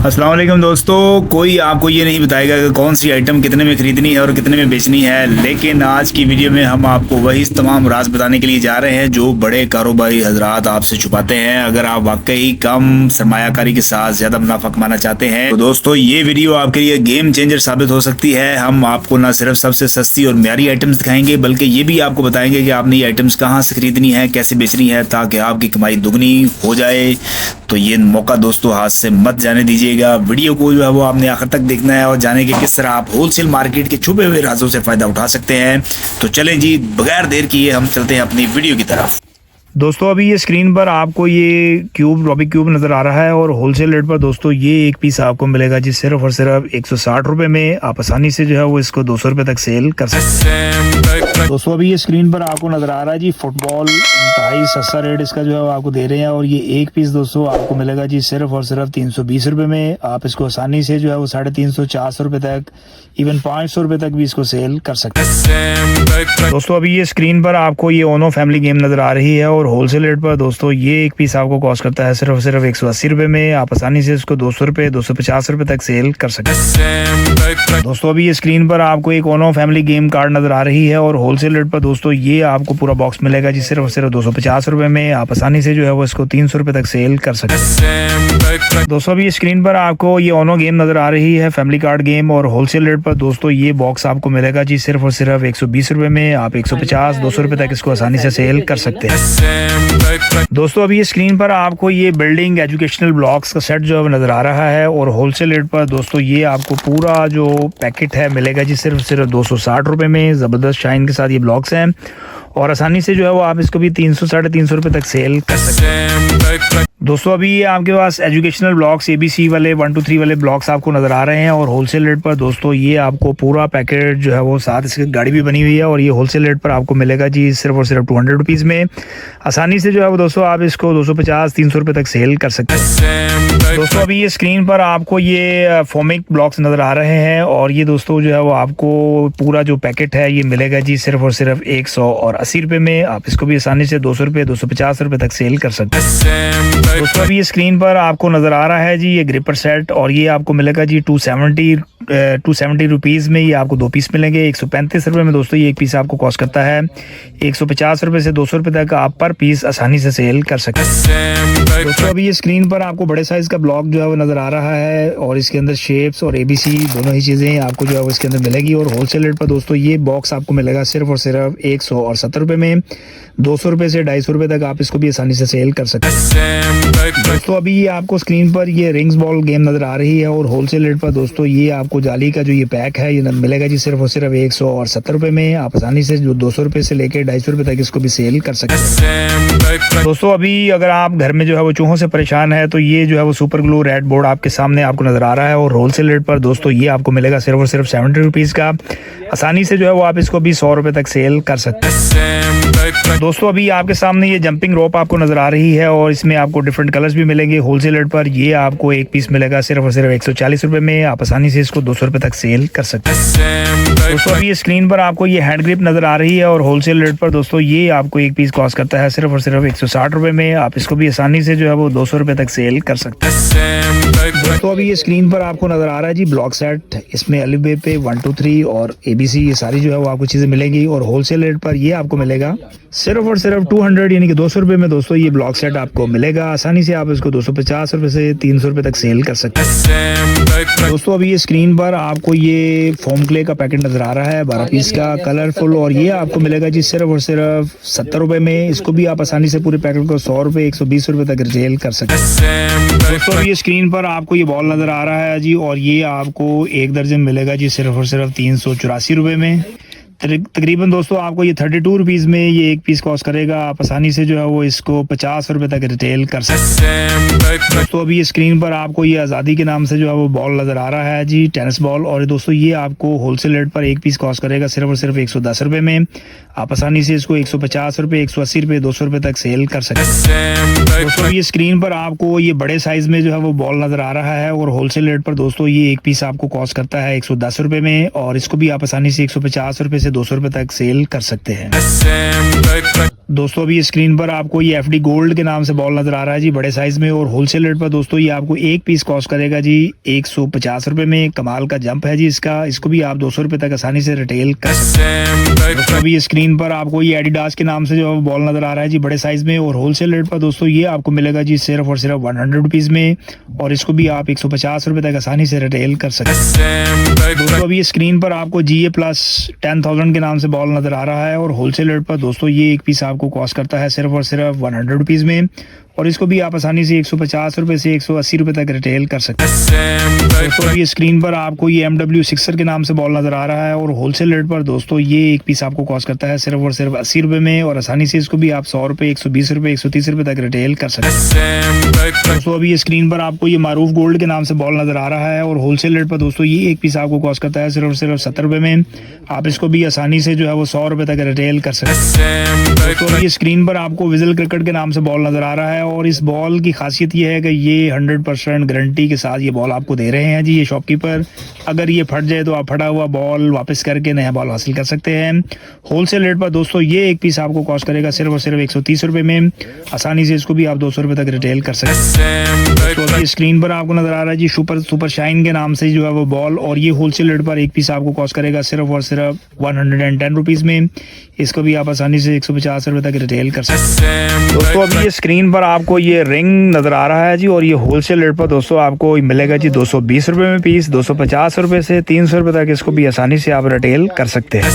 अस्सलाम वालेकुम दोस्तों। कोई आपको ये नहीं बताएगा कि कौन सी आइटम कितने में खरीदनी है और कितने में बेचनी है, लेकिन आज की वीडियो में हम आपको वही तमाम राज बताने के लिए जा रहे हैं जो बड़े कारोबारी हजरात आपसे छुपाते हैं। अगर आप वाकई कम सरमायाकारी के साथ ज़्यादा मुनाफा कमाना चाहते हैं तो दोस्तों ये वीडियो आपके लिए गेम चेंजर साबित हो सकती है। हम आपको न सिर्फ सबसे सस्ती और म्यारी आइटम्स दिखाएंगे बल्कि ये भी आपको बताएंगे कि आपने ये आइटम्स कहाँ से खरीदनी है, कैसे बेचनी है, ताकि आपकी कमाई दुगनी हो जाए। तो ये मौका दोस्तों हाथ से मत जाने दीजिएगा। वीडियो को जो है वो आपने आखिर तक देखना है और जाने कि किस तरह आप होलसेल मार्केट के छुपे हुए राजों से फायदा उठा सकते हैं। तो चलें जी, बगैर देर किए हम चलते हैं अपनी वीडियो की तरफ। दोस्तों अभी ये स्क्रीन पर आपको ये क्यूब रॉबिक क्यूब नज़र आ रहा है और होलसेल रेट पर दोस्तों ये एक पीस आपको मिलेगा जी सिर्फ और सिर्फ 160 रुपये में। आप आसानी से जो है वो इसको 200 रुपये तक सेल कर सकते हैं। दोस्तों अभी ये स्क्रीन पर आपको नज़र आ रहा है जी फुटबॉल, इंतहाई सस्ता रेट इसका जो है वो आपको दे रहे हैं और ये एक पीस दोस्तों आपको मिलेगा जी सिर्फ और सिर्फ 320 रुपये में। आप इसको आसानी से जो है वो 350 400 रुपये तक, इवन 500 रुपये तक भी इसको सेल कर सकते हैं। दोस्तों अभी ये स्क्रीन पर आपको ये ओनो फैमिली गेम नज़र आ रही है और होलसेल रेट पर दोस्तों ये एक पीस आपको कॉस्ट करता है सिर्फ और सिर्फ 180 रुपये में। आप आसानी से इसको 200 रुपये 250 रुपये तक सेल कर सकते हैं। दोस्तों अभी ये स्क्रीन पर आपको एक ओनो फैमिली गेम कार्ड नज़र आ रही है और होलसेल रेट पर दोस्तों ये आपको पूरा बॉक्स मिलेगा जी सिर्फ और सिर्फ 250 रुपये में। आप आसानी से जो है वो इसको 300 रुपये तक सेल कर सकते हैं। दोस्तों अभी स्क्रीन पर आपको ये ओनो गेम नज़र आ रही है फैमिली कार्ड गेम और होलसेल रेट पर दोस्तों ये बॉक्स आपको मिलेगा जी सिर्फ और सिर्फ 120 रुपये में। आप 150 200 रुपये तक इसको आसानी से सेल कर सकते हैं। दोस्तों अभी ये स्क्रीन पर आपको ये बिल्डिंग एजुकेशनल ब्लॉक्स का सेट जो है नज़र आ रहा है और होलसेल रेट पर दोस्तों ये आपको पूरा जो पैकेट है मिलेगा जी सिर्फ 260 रुपये में। ज़बरदस्त शाइन के साथ ये ब्लॉक्स हैं और आसानी से जो है वो आप इसको भी 300 350 रुपये तक सेल कर सकते हैं। दोस्तों अभी ये आपके पास एजुकेशनल ब्लॉक्स ABC वाले 1 2 3 वाले ब्लॉक्स आपको नज़र आ रहे हैं और होलसेल रेट पर दोस्तों ये आपको पूरा पैकेट जो है वो साथ इसकी गाड़ी भी बनी हुई है और ये होलसेल रेट पर आपको मिलेगा जी सिर्फ और सिर्फ 200 रुपीज़ में। आसानी से जो है वो दोस्तों आप इसको 250 300 रुपये तक सेल कर सकते हैं। दोस्तों अभी ये स्क्रीन पर आपको ये फोमिक ब्लॉक्स नज़र आ रहे हैं और ये दोस्तों जो है वो आपको पूरा जो पैकेट है ये मिलेगा जी सिर्फ और सिर्फ 180 रुपये में। आप इसको भी आसानी से 200 रुपये 250 रुपये तक सेल कर सकते हैं। दोस्तों अभी ये स्क्रीन पर आपको नज़र आ रहा है जी ये ग्रिपर सेट और ये आपको मिलेगा जी 270 रुपीज़ में। ये आपको 2 पीस मिलेंगे 135 रुपये में। दोस्तों ये एक पीस आपको कॉस्ट करता है 150 रुपये से 200 रुपये तक आप पर पीस आसानी से सेल कर सकते हैं। दोस्तों अभी ये स्क्रीन पर आपको बड़े साइज़ का ब्लॉक जो है वो नज़र आ रहा है और इसके अंदर शेप्स और ABC दोनों ही चीज़ें आपको जो है वो इसके अंदर मिलेगी और होलसेल रेट पर दोस्तों ये बॉक्स आपको मिलेगा सिर्फ और सिर्फ 170 रुपये में। 200 रुपये से 250 रुपये तक आप इसको भी आसानी से सेल कर सकते हैं। दोस्तों अभी ये आपको स्क्रीन पर ये रिंग्स बॉल गेम नज़र आ रही है और होलसेल रेट पर दोस्तों ये आपको जाली का जो ये पैक है ये मिलेगा जी सिर्फ और सिर्फ 170 रुपये में। आप आसानी से जो 200 रुपये से लेकर 250 रुपये तक इसको भी सेल कर सकते हैं। दोस्तों अभी अगर आप घर में जो है वो चूहों से परेशान है तो ये जो है वो सुपर ग्लू रेड बोर्ड आपके सामने आपको नज़र आ रहा है और होलसेल रेट पर दोस्तों ये आपको मिलेगा सिर्फ और सिर्फ 70 रुपीज़ का। आसानी से जो है वो आप इसको भी 100 रुपये तक सेल कर सकते हैं। दोस्तों अभी आपके सामने ये जंपिंग रोप आपको नज़र आ रही है और इसमें आपको डिफरेंट कलर्स भी मिलेंगे। होलसेल रेट पर ये आपको एक पीस मिलेगा सिर्फ और सिर्फ 140 रुपये में। आप आसानी से इसको 200 रुपये तक सेल कर सकते हैं। दोस्तों अभी ये स्क्रीन पर आपको ये हैंड ग्रिप नज़र आ रही है और होलसेल रेट पर दोस्तों ये आपको एक पीस कॉस्ट करता है सिर्फ और सिर्फ 160 रुपये में। आप इसको भी आसानी से जो है वो 200 रुपये तक सेल कर सकते हैं। दोस्तों अभी ये स्क्रीन पर आपको नज़र आ रहा है जी ब्लॉक सेट। इसमें अलिफ पे 1 2 3 और ABC ये सारी जो है वो आपको चीज़ें मिलेंगी और होलसेल रेट पर ये आपको मिलेगा सिर्फ और सिर्फ 200 यानी कि 200 रुपये में। दोस्तों ये ब्लॉक सेट आपको मिलेगा आसानी से आप इसको 250 रुपये से 300 रुपये तक सेल कर सकते हैं। दोस्तों अभी ये स्क्रीन पर आपको ये फोम क्ले का पैकेट नज़र आ रहा है 12 पीस का कलरफुल और ये आपको मिलेगा जी सिर्फ और सिर्फ 70 रुपये में। इसको भी आप आसानी से पूरे पैकेट को 100 रुपये 120 रुपये तक रिटेल कर सकते हैं। दोस्तों ये स्क्रीन पर आपको ये बॉल नज़र आ रहा है जी और ये आपको एक दर्जन मिलेगा जी सिर्फ और सिर्फ 384 रुपये में। तकरीबन दोस्तों आपको ये 32 रुपीज़ में ये एक पीस कॉस्ट करेगा। आप आसानी से जो है वो इसको 50 रुपये तक रिटेल कर सकते हैं। दोस्तों अभी ये स्क्रीन पर आपको ये आज़ादी के नाम से जो है वो बॉल नज़र आ रहा है जी टेनिस बॉल और दोस्तों ये आपको होलसेल रेट पर एक पीस कॉस्ट करेगा सिर्फ और सिर्फ 110 रुपये में। आप आसानी से इसको 150 रुपये 180 रुपये 200 रुपये तक सेल कर सकते हैं। दोस्तों ये स्क्रीन पर आपको ये बड़े साइज़ में जो है वो बॉल नज़र आ रहा है और होलसेल रेट पर दोस्तों ये एक पीस आपको कॉस्ट करता है 110 रुपये में और इसको भी आप आसानी से 150 रुपये से से 200 रुपए तक सेल कर सकते हैं। दोस्तों अभी स्क्रीन पर आपको ये FD गोल्ड के नाम से बॉल नजर आ रहा है जी, बड़े साइज में, और होलसेल रेट पर दोस्तों ये आपको एक पीस कॉस्ट करेगा जी 150 रुपए में। कमाल का जंप है जी इसका, इसको भी आप 200 रुपए तक आसानी से रिटेल कर सकते हैं। दोस्तों अभी स्क्रीन पर आपको ये एडिडास के नाम से जो बॉल नजर आ रहा है जी, बड़े साइज में, और होलसेल रेट पर दोस्तों ये आपको मिलेगा जी सिर्फ और सिर्फ 100 रुपीज में, और इसको भी आप 150 रुपए तक आसानी से रिटेल कर सकते हैं। दोस्तों अभी स्क्रीन पर आपको GA प्लस 10,000 के नाम से बॉल नजर आ रहा है, और होलसेल रेट पर दोस्तों ये एक पीस आपको कॉस्ट करता है सिर्फ और सिर्फ 100 रुपीज में, और इसको भी आप आसानी से 150 रुपए से 180 रुपए तक रिटेल कर सकते हैं। दोस्तों अभी स्क्रीन पर आपको ये MW सिक्सर के नाम से बॉल नजर आ रहा है, और होलसेल रेट पर दोस्तों ये एक पीस आपको कॉस्ट करता है सिर्फ और सिर्फ 80 रुपए में, और आसानी से इसको भी आप 100 रुपए, 120 रुपए, 130 रुपए तक रिटेल कर सकते हैं। दोस्तों अभी स्क्रीन पर आपको ये मारूफ गोल्ड के नाम से बॉल नजर आ रहा है, और होलसेल रेट पर दोस्तों ये एक पीस आपको कॉस्ट करता है सिर्फ और सिर्फ 70 रुपए में। आप इसको भी आसानी से जो है वो 100 रुपए तक रिटेल कर सकते हैं। दोस्तों अभी स्क्रीन पर आपको विजल क्रिकेट के नाम से बॉल नजर आ रहा है, और इस बॉल की खासियत ये है कि ये 100% गारंटी के साथ ये बॉल आपको दे रहे हैं जी ये शॉपकीपर। अगर ये फट जाए तो आप फटा हुआ बॉल वापस करके नया बॉल हासिल कर सकते हैं। होलसेल रेट पर दोस्तों ये एक पीस आपको कॉस्ट करेगा सिर्फ और सिर्फ 130 रुपए में। आसानी से इसको भी आप 200 रुपए तक रिटेल कर सकते हैं। तो अभी स्क्रीन पर आपको नजर आ रहा है जी सुपर शाइन के नाम से जो है वो बॉल, और ये होलसेल रेट पर एक पीस आपको कॉस्ट करेगा सिर्फ और सिर्फ 110 रुपीज में। इसको भी आप आसानी से 150 रुपए तक रिटेल कर सकते हैं। दोस्तों अभी ये स्क्रीन पर आपको ये रिंग नजर आ रहा है जी, और ये होलसेल रेट पर दोस्तों आपको मिलेगा जी 220 रुपए में पीस। 250 रुपए से 300 रुपए तक इसको भी आसानी से आप रिटेल कर सकते हैं।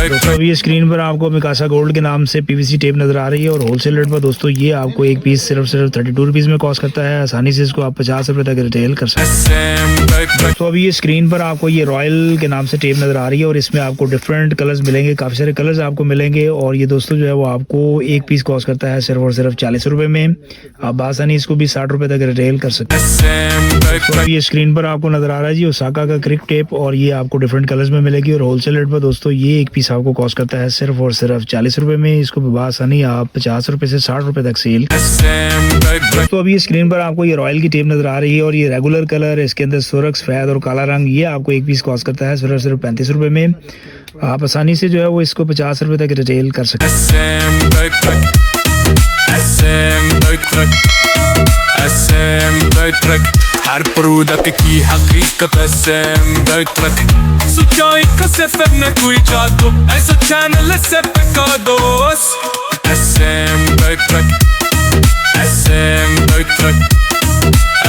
दोस्तों अभी स्क्रीन पर आपको मिकासा गोल्ड के नाम से PVC टेप नजर आ रही है, और होलसेल रेट पर दोस्तों ये आपको एक पीस सिर्फ 32 रुपीज में कॉस्ट करता है। आसानी से इसको आप 50 रुपए तक रिटेल कर सकते हैं। दोस्तों अभी ये स्क्रीन पर आपको ये रॉयल के नाम से टेप नजर आ रही है, और इसमें आपको डिफरेंट कलर्स मिलेंगे, काफी सारे कलर्स आपको मिलेंगे, और ये दोस्तों जो है वो आपको एक पीस कॉस्ट करता है सिर्फ और सिर्फ 40 रुपए में। आप आसानी इसको भी 60 रुपए तक रिटेल कर सकते हैं। तो ये स्क्रीन पर आपको नजर आ रहा है जी ओसाका का क्रिक टेप, और ये आपको डिफरेंट कलर्स में मिलेगी, और होलसेल रेट पर दोस्तों ये एक पीस आपको कॉस्ट करता है सिर्फ और सिर्फ 40 रुपए में। इसको भी आसानी आप 50 रुपए से 60 रुपए तक सेल कर सकते हैं। दोस्तों अभी स्क्रीन पर आपको ये रॉयल की टेप नजर आ रही है, और ये रेगुलर कलर, इसके अंदर सुर्ख, सफेद और काला रंग, ये आपको एक पीस कॉस्ट करता है सिर्फ और सिर्फ 35 रुपए में। आप आसानी से जो है वो इसको 50 रुपए तक रिटेल कर सकते हैं। Her prudaki hakikat SM Dökmek Suçay kasefemne kuicato Eso channel se pecados SM Dökmek SM Dökmek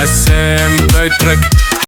SM Dökmek